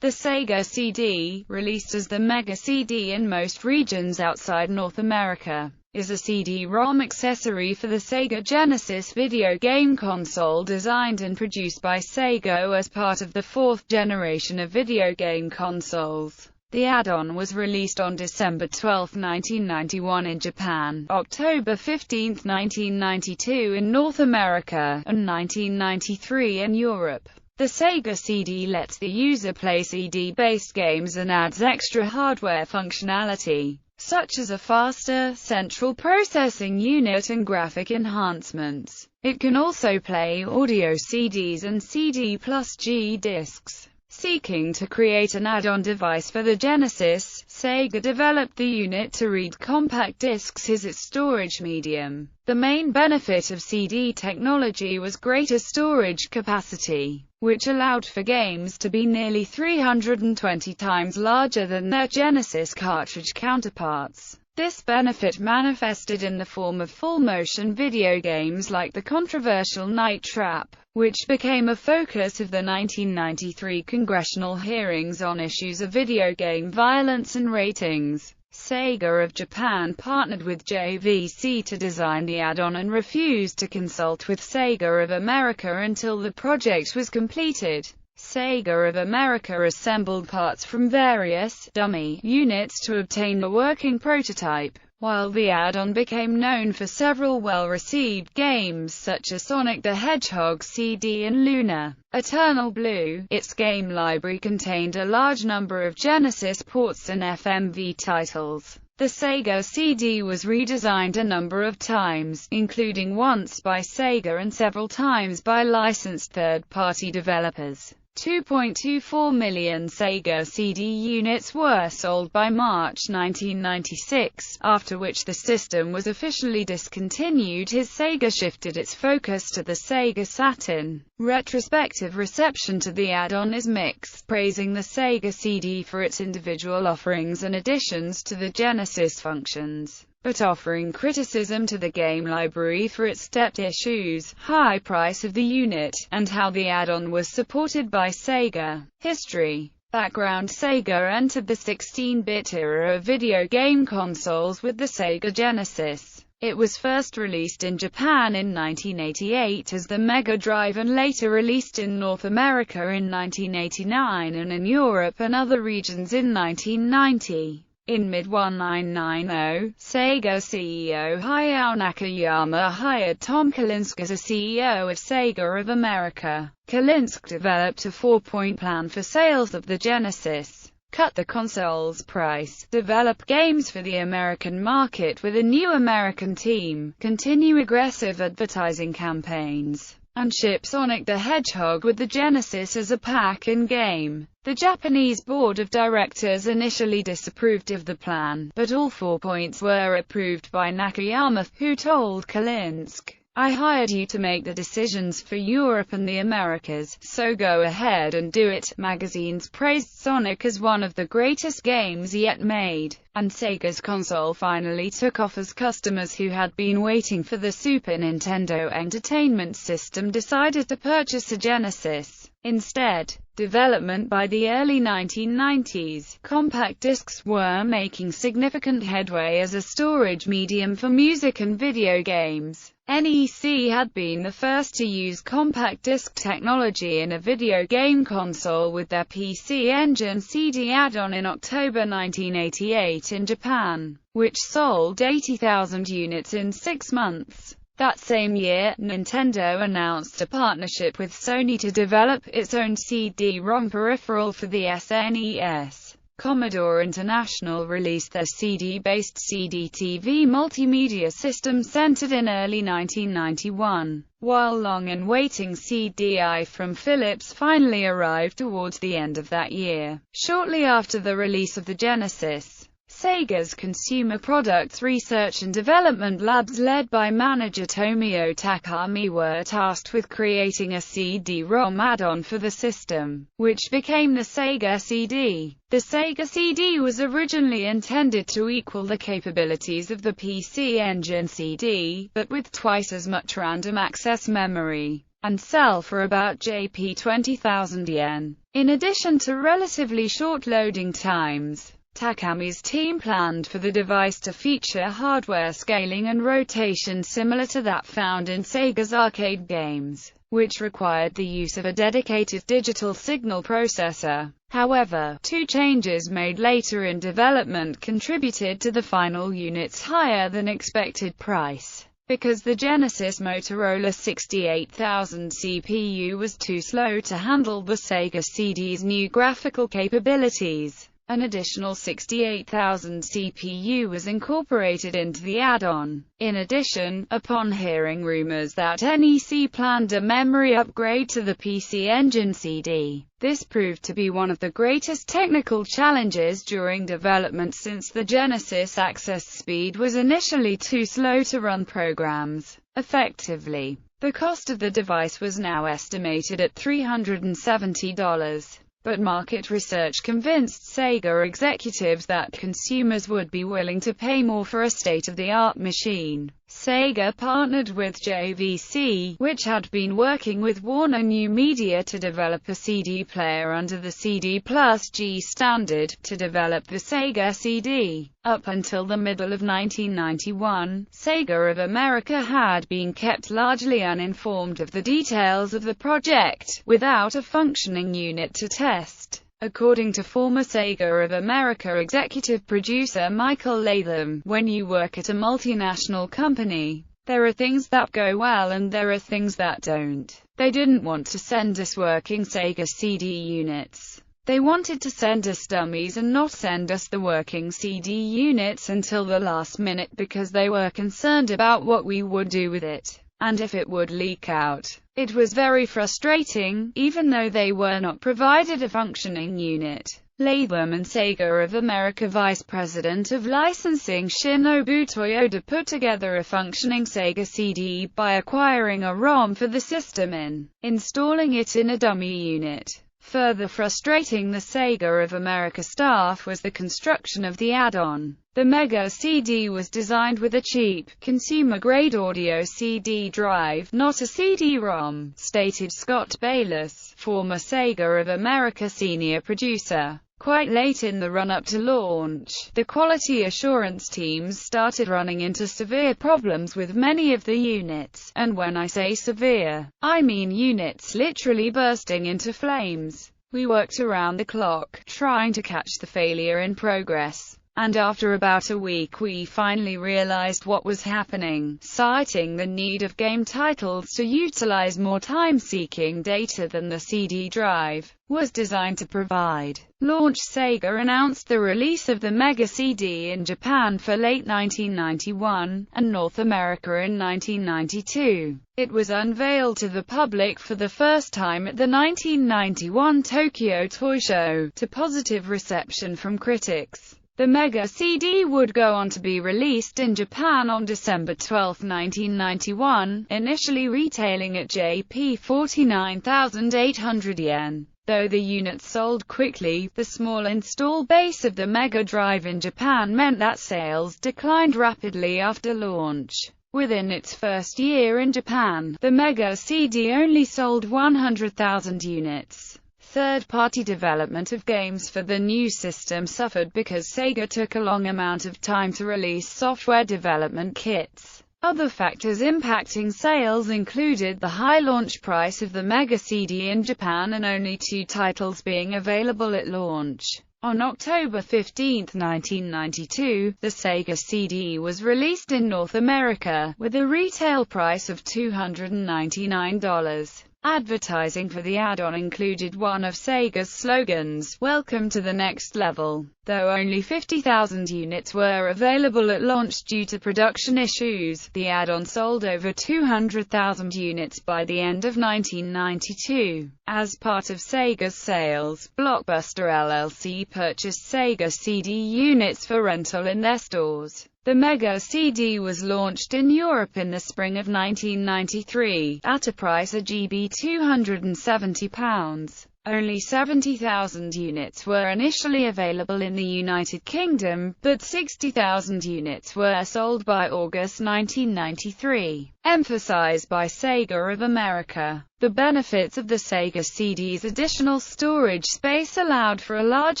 The Sega CD, released as the Mega-Shī Dī in most regions outside North America, is a CD-ROM accessory for the Sega Genesis video game console designed and produced by Sega as part of the fourth generation of video game consoles. The add-on was released on December 12, 1991 in Japan, October 15, 1992 in North America, and 1993 in Europe. The Sega CD lets the user play CD-based games and adds extra hardware functionality, such as a faster central processing unit and graphic enhancements. It can also play audio CDs and CD+G discs. Seeking to create an add-on device for the Genesis, Sega developed the unit to read compact discs as its storage medium. The main benefit of CD technology was greater storage capacity, which allowed for games to be nearly 320 times larger than their Genesis cartridge counterparts. This benefit manifested in the form of full-motion video games like the controversial Night Trap, which became a focus of the 1993 congressional hearings on issues of video game violence and ratings. Sega of Japan partnered with JVC to design the add-on and refused to consult with Sega of America until the project was completed. Sega of America assembled parts from various dummy units to obtain a working prototype, while the add-on became known for several well-received games such as Sonic the Hedgehog CD and Luna Eternal Blue. Its game library contained a large number of Genesis ports and FMV titles. The Sega CD was redesigned a number of times, including once by Sega and several times by licensed third-party developers. 2.24 million Sega CD units were sold by March 1996, after which the system was officially discontinued. Sega shifted its focus to the Sega Saturn. Retrospective reception to the add-on is mixed, praising the Sega CD for its individual offerings and additions to the Genesis functions, but offering criticism to the game library for its stepped issues, high price of the unit, and how the add-on was supported by Sega. History. Background. Sega entered the 16-bit era of video game consoles with the Sega Genesis. It was first released in Japan in 1988 as the Mega Drive and later released in North America in 1989 and in Europe and other regions in 1990. In mid-1990, Sega CEO Hayao Nakayama hired Tom Kalinske as a CEO of Sega of America. Kalinske developed a four-point plan for sales of the Genesis: cut the console's price, develop games for the American market with a new American team, continue aggressive advertising campaigns, and ship Sonic the Hedgehog with the Genesis as a pack-in game. The Japanese board of directors initially disapproved of the plan, but all 4 points were approved by Nakayama, who told Kalinske, "I hired you to make the decisions for Europe and the Americas, so go ahead and do it." Magazines praised Sonic as one of the greatest games yet made, and Sega's console finally took off as customers who had been waiting for the Super Nintendo Entertainment System decided to purchase a Genesis. Instead, development by the early 1990s, compact discs were making significant headway as a storage medium for music and video games. NEC had been the first to use compact disc technology in a video game console with their PC Engine CD add-on in October 1988 in Japan, which sold 80,000 units in 6 months. That same year, Nintendo announced a partnership with Sony to develop its own CD-ROM peripheral for the SNES. Commodore International released their CD-based CD-TV multimedia system centered in early 1991, while long-in-waiting CDI from Philips finally arrived towards the end of that year. Shortly after the release of the Genesis, Sega's consumer products research and development labs led by manager Tomio Takami were tasked with creating a CD-ROM add-on for the system, which became the Sega CD. The Sega CD was originally intended to equal the capabilities of the PC Engine CD, but with twice as much random access memory. and sell for about Jp 20,000 yen. In addition to relatively short loading times, Takami's team planned for the device to feature hardware scaling and rotation similar to that found in Sega's arcade games, which required the use of a dedicated digital signal processor. However, two changes made later in development contributed to the final unit's higher than expected price. Because the Genesis Motorola 68000 CPU was too slow to handle the Sega CD's new graphical capabilities, an additional 68000 CPU was incorporated into the add-on. In addition, upon hearing rumors that NEC planned a memory upgrade to the PC Engine CD, this proved to be one of the greatest technical challenges during development, since the Genesis access speed was initially too slow to run programs effectively. The cost of the device was now estimated at $370. But market research convinced Sega executives that consumers would be willing to pay more for a state-of-the-art machine. Sega partnered with JVC, which had been working with Warner New Media to develop a CD player under the CD+G standard, to develop the Sega CD. Up until the middle of 1991, Sega of America had been kept largely uninformed of the details of the project, without a functioning unit to test. According to former Sega of America executive producer Michael Latham, when you work at a multinational company, there are things that go well and there are things that don't. They didn't want to send us working Sega CD units. They wanted to send us dummies and not send us the working CD units until the last minute, because they were concerned about what we would do with it, and if it would leak out. It was very frustrating, even though they were not provided a functioning unit. Latham and Sega of America Vice President of Licensing Shinobu Toyoda put together a functioning Sega CD by acquiring a ROM for the system and installing it in a dummy unit. Further frustrating the Sega of America staff was the construction of the add-on. The Mega-CD was designed with a cheap, consumer-grade audio CD drive, not a CD-ROM, stated Scott Bayless, former Sega of America senior producer. Quite late in the run-up to launch, the quality assurance teams started running into severe problems with many of the units, and when I say severe, I mean units literally bursting into flames. We worked around the clock, trying to catch the failure in progress, and after about a week we finally realized what was happening, citing the need of game titles to utilize more time-seeking data than the CD drive was designed to provide. Launch Sega announced the release of the Mega-CD in Japan for late 1991, and North America in 1992. It was unveiled to the public for the first time at the 1991 Tokyo Toy Show, to positive reception from critics. The Mega-CD would go on to be released in Japan on December 12, 1991, initially retailing at Jp 49,800 yen. Though the units sold quickly, the small install base of the Mega Drive in Japan meant that sales declined rapidly after launch. Within its first year in Japan, the Mega-CD only sold 100,000 units. Third-party development of games for the new system suffered because Sega took a long amount of time to release software development kits. Other factors impacting sales included the high launch price of the Mega-CD in Japan and only 2 titles being available at launch. On October 15, 1992, the Sega CD was released in North America, with a retail price of $299. Advertising for the add-on included one of Sega's slogans, "Welcome to the next level." Though only 50,000 units were available at launch due to production issues, the add-on sold over 200,000 units by the end of 1992. As part of Sega's sales, Blockbuster LLC purchased Sega CD units for rental in their stores. The Mega-CD was launched in Europe in the spring of 1993, at a price of £270. Only 70,000 units were initially available in the United Kingdom, but 60,000 units were sold by August 1993. Emphasized by Sega of America. The benefits of the Sega CD's additional storage space allowed for a large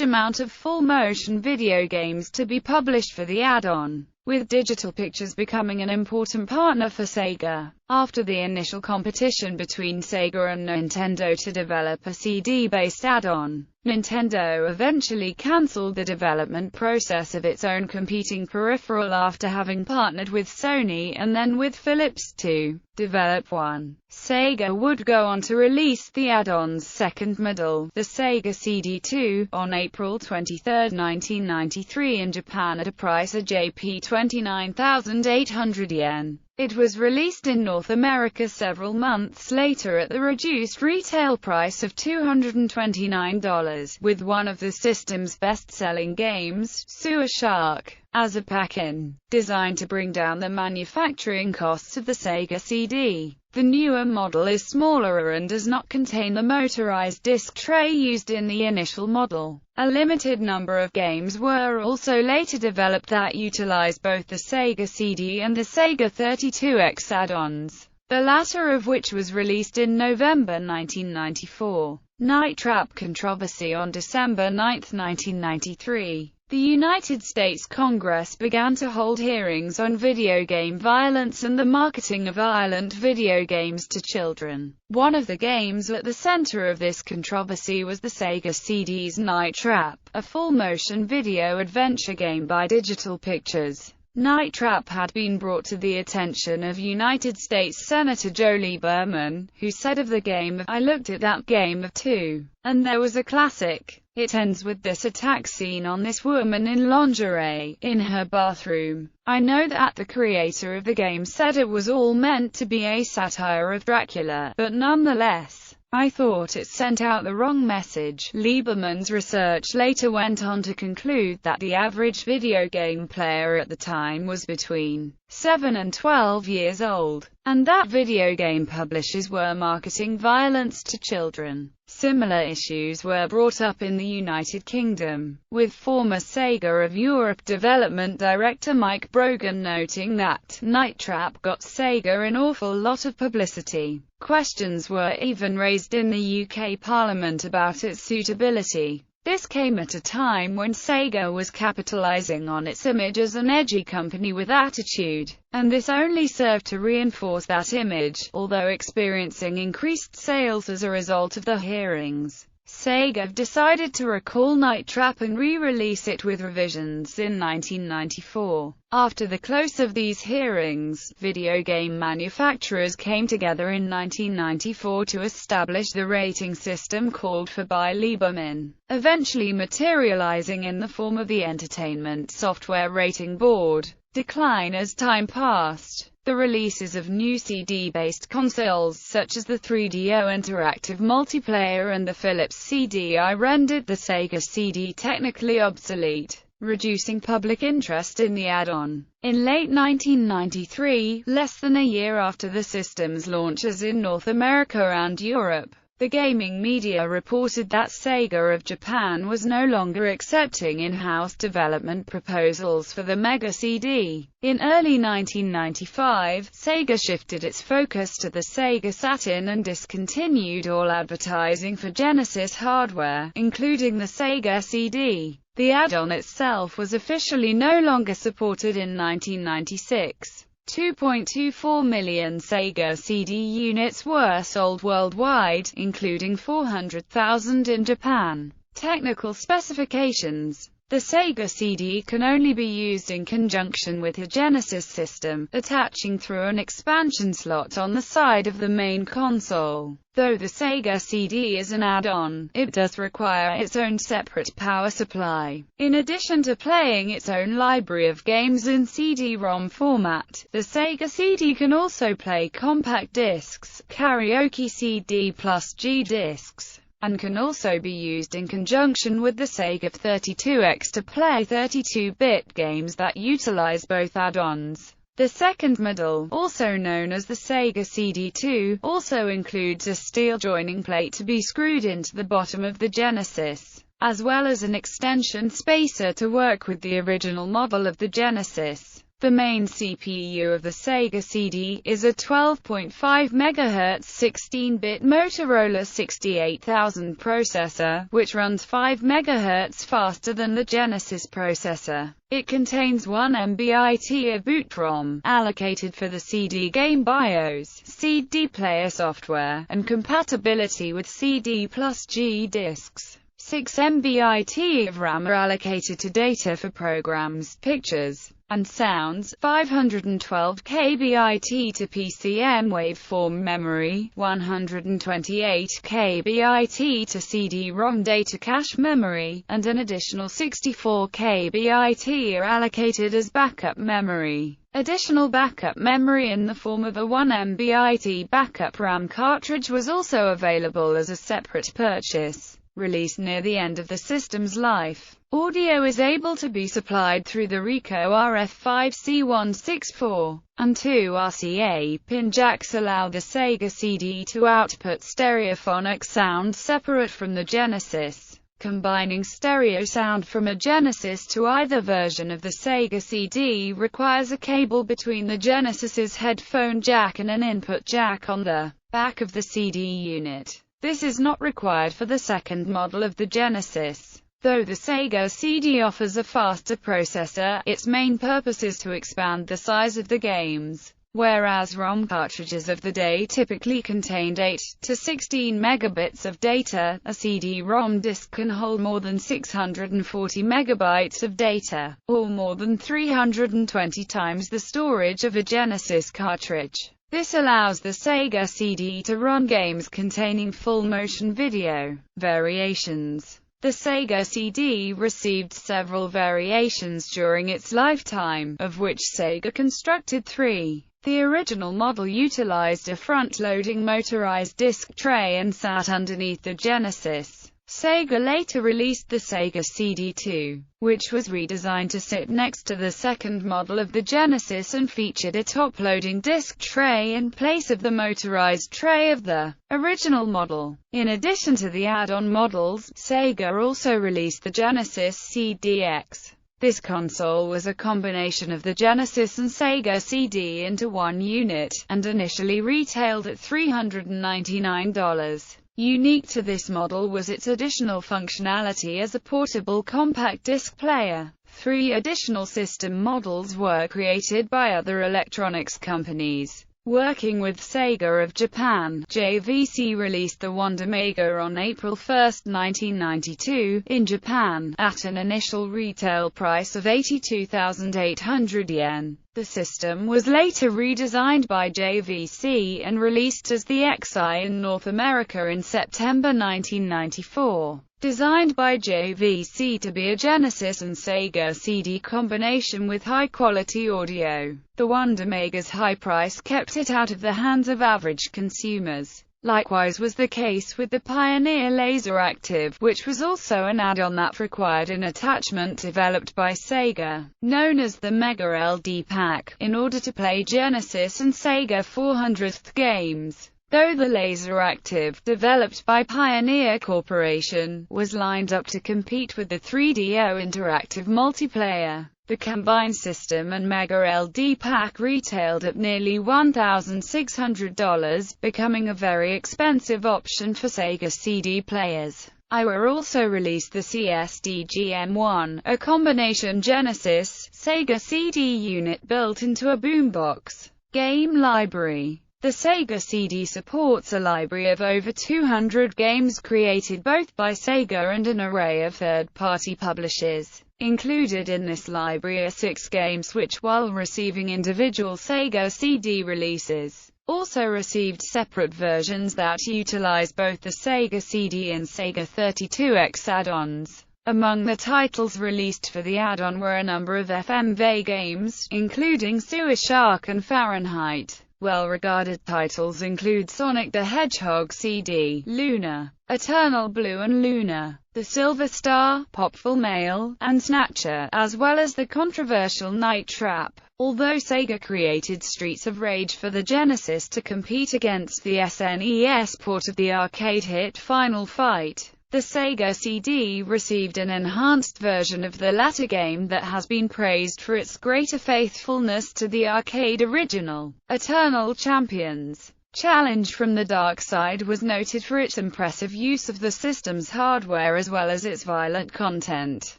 amount of full-motion video games to be published for the add-on, with Digital Pictures becoming an important partner for Sega. After the initial competition between Sega and Nintendo to develop a CD-based add-on, Nintendo eventually cancelled the development process of its own competing peripheral after having partnered with Sony and then with Philips to develop one. Sega would go on to release the add-on's second model, the Sega CD2, on April 23, 1993 in Japan at a price of Jp 29,800 yen. It was released in North America several months later at the reduced retail price of $229, with one of the system's best-selling games, Sewer Shark, as a pack-in, designed to bring down the manufacturing costs of the Sega CD. The newer model is smaller and does not contain the motorized disc tray used in the initial model. A limited number of games were also later developed that utilize both the Sega CD and the Sega 32X add-ons, the latter of which was released in November 1994. Night Trap controversy. On December 9, 1993, the United States Congress began to hold hearings on video game violence and the marketing of violent video games to children. One of the games at the center of this controversy was the Sega CD's Night Trap, a full-motion video adventure game by Digital Pictures. Night Trap had been brought to the attention of United States Senator Joe Lieberman, who said of the game, "I looked at that game too, and there was a classic. It ends with this attack scene on this woman in lingerie, in her bathroom. I know that the creator of the game said it was all meant to be a satire of Dracula, but nonetheless, I thought it sent out the wrong message." Lieberman's research later went on to conclude that the average video game player at the time was between 7 and 12 years old, and that video game publishers were marketing violence to children. Similar issues were brought up in the United Kingdom, with former Sega of Europe development director Mike Brogan noting that Night Trap got Sega an awful lot of publicity. Questions were even raised in the UK Parliament about its suitability. This came at a time when Sega was capitalizing on its image as an edgy company with attitude, and this only served to reinforce that image, although experiencing increased sales as a result of the hearings. Sega decided to recall Night Trap and re-release it with revisions in 1994. After the close of these hearings, video game manufacturers came together in 1994 to establish the rating system called for by Lieberman, eventually materializing in the form of the Entertainment Software Rating Board. Decline as time passed. The releases of new CD-based consoles such as the 3DO Interactive Multiplayer and the Philips CD-I rendered the Sega CD technically obsolete, reducing public interest in the add-on. In late 1993, less than a year after the system's launches in North America and Europe, the gaming media reported that Sega of Japan was no longer accepting in-house development proposals for the Mega-Shī Dī. In early 1995, Sega shifted its focus to the Sega Saturn and discontinued all advertising for Genesis hardware, including the Sega CD. The add-on itself was officially no longer supported in 1996. 2.24 million Sega CD units were sold worldwide, including 400,000 in Japan. Technical specifications. The Sega CD can only be used in conjunction with a Genesis system, attaching through an expansion slot on the side of the main console. Though the Sega CD is an add-on, it does require its own separate power supply. In addition to playing its own library of games in CD-ROM format, the Sega CD can also play compact discs, karaoke CD plus G discs, and can also be used in conjunction with the Sega 32X to play 32-bit games that utilize both add-ons. The second model, also known as the Sega CD2, also includes a steel joining plate to be screwed into the bottom of the Genesis, as well as an extension spacer to work with the original model of the Genesis. The main CPU of the Sega CD is a 12.5 MHz 16-bit Motorola 68000 processor, which runs 5 MHz faster than the Genesis processor. It contains 1 MB of boot ROM, allocated for the CD game BIOS, CD player software, and compatibility with CD+G discs. 6 MB of RAM are allocated to data for programs, pictures, and sounds, 512 KB to PCM waveform memory, 128 KB to CD-ROM data cache memory, and an additional 64 KB are allocated as backup memory. Additional backup memory in the form of a 1 MB backup RAM cartridge was also available as a separate purchase, released near the end of the system's life. Audio is able to be supplied through the Rico RF5C164, and 2 RCA pin jacks allow the Sega CD to output stereophonic sound separate from the Genesis. Combining stereo sound from a Genesis to either version of the Sega CD requires a cable between the Genesis's headphone jack and an input jack on the back of the CD unit. This is not required for the second model of the Genesis. Though the Sega CD offers a faster processor, its main purpose is to expand the size of the games. Whereas ROM cartridges of the day typically contained 8 to 16 megabits of data, a CD-ROM disc can hold more than 640 megabytes of data, or more than 320 times the storage of a Genesis cartridge. This allows the Sega CD to run games containing full motion video. Variations. The Sega CD received several variations during its lifetime, of which Sega constructed 3. The original model utilized a front-loading motorized disc tray and sat underneath the Genesis. Sega later released the Sega CD2, which was redesigned to sit next to the second model of the Genesis and featured a top-loading disc tray in place of the motorized tray of the original model. In addition to the add-on models, Sega also released the Genesis CD-X. This console was a combination of the Genesis and Sega CD into one unit, and initially retailed at $399. Unique to this model was its additional functionality as a portable compact disc player. 3 additional system models were created by other electronics companies. Working with Sega of Japan, JVC released the Wonder Mega on April 1, 1992, in Japan, at an initial retail price of 82,800 yen. The system was later redesigned by JVC and released as the XI in North America in September 1994. Designed by JVC to be a Genesis and Sega CD combination with high-quality audio, the Wonder Mega's high price kept it out of the hands of average consumers. Likewise was the case with the Pioneer Laseractive, which was also an add-on that required an attachment developed by Sega, known as the Mega-LD Pack, in order to play Genesis and Sega 400th games. Though the Laseractive, developed by Pioneer Corporation, was lined up to compete with the 3DO Interactive Multiplayer, the combined system and Mega-LD Pack retailed at nearly $1,600, becoming a very expensive option for Sega CD players. Iwa also released the CSDGM1, a combination Genesis, Sega CD unit built into a boombox. Game library. The Sega CD supports a library of over 200 games created both by Sega and an array of third-party publishers. Included in this library are 6 games which, while receiving individual Sega CD releases, also received separate versions that utilize both the Sega CD and Sega 32X add-ons. Among the titles released for the add-on were a number of FMV games, including Sewer Shark and Fahrenheit. Well-regarded titles include Sonic the Hedgehog CD, Luna, Eternal Blue and Luna, The Silver Star, Popful Mail, and Snatcher, as well as the controversial Night Trap. Although Sega created Streets of Rage for the Genesis to compete against the SNES port of the arcade hit Final Fight, the Sega CD received an enhanced version of the latter game that has been praised for its greater faithfulness to the arcade original. Eternal Champions Challenge from the Dark Side was noted for its impressive use of the system's hardware as well as its violent content.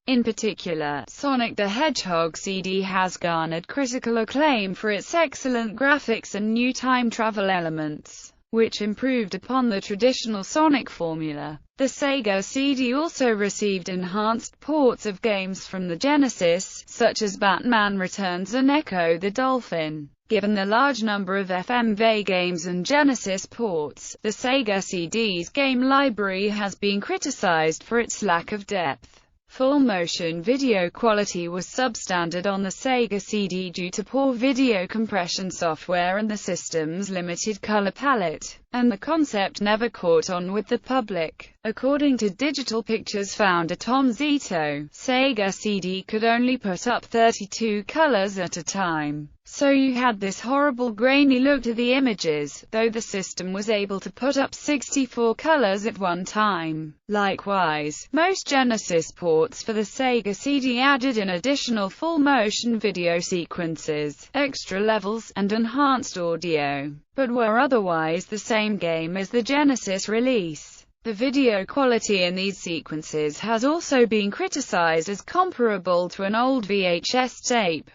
In particular, Sonic the Hedgehog CD has garnered critical acclaim for its excellent graphics and new time travel elements, which improved upon the traditional Sonic formula. The Sega CD also received enhanced ports of games from the Genesis, such as Batman Returns and Echo the Dolphin. Given the large number of FMV games and Genesis ports, the Sega CD's game library has been criticized for its lack of depth. Full-motion video quality was substandard on the Sega CD due to poor video compression software and the system's limited color palette, and the concept never caught on with the public. According to Digital Pictures founder Tom Zito, Sega CD could only put up 32 colors at a time. So you had this horrible grainy look to the images, though the system was able to put up 64 colors at one time. Likewise, most Genesis ports for the Sega CD added in additional full-motion video sequences, extra levels, and enhanced audio, but were otherwise the same game as the Genesis release. The video quality in these sequences has also been criticized as comparable to an old VHS tape.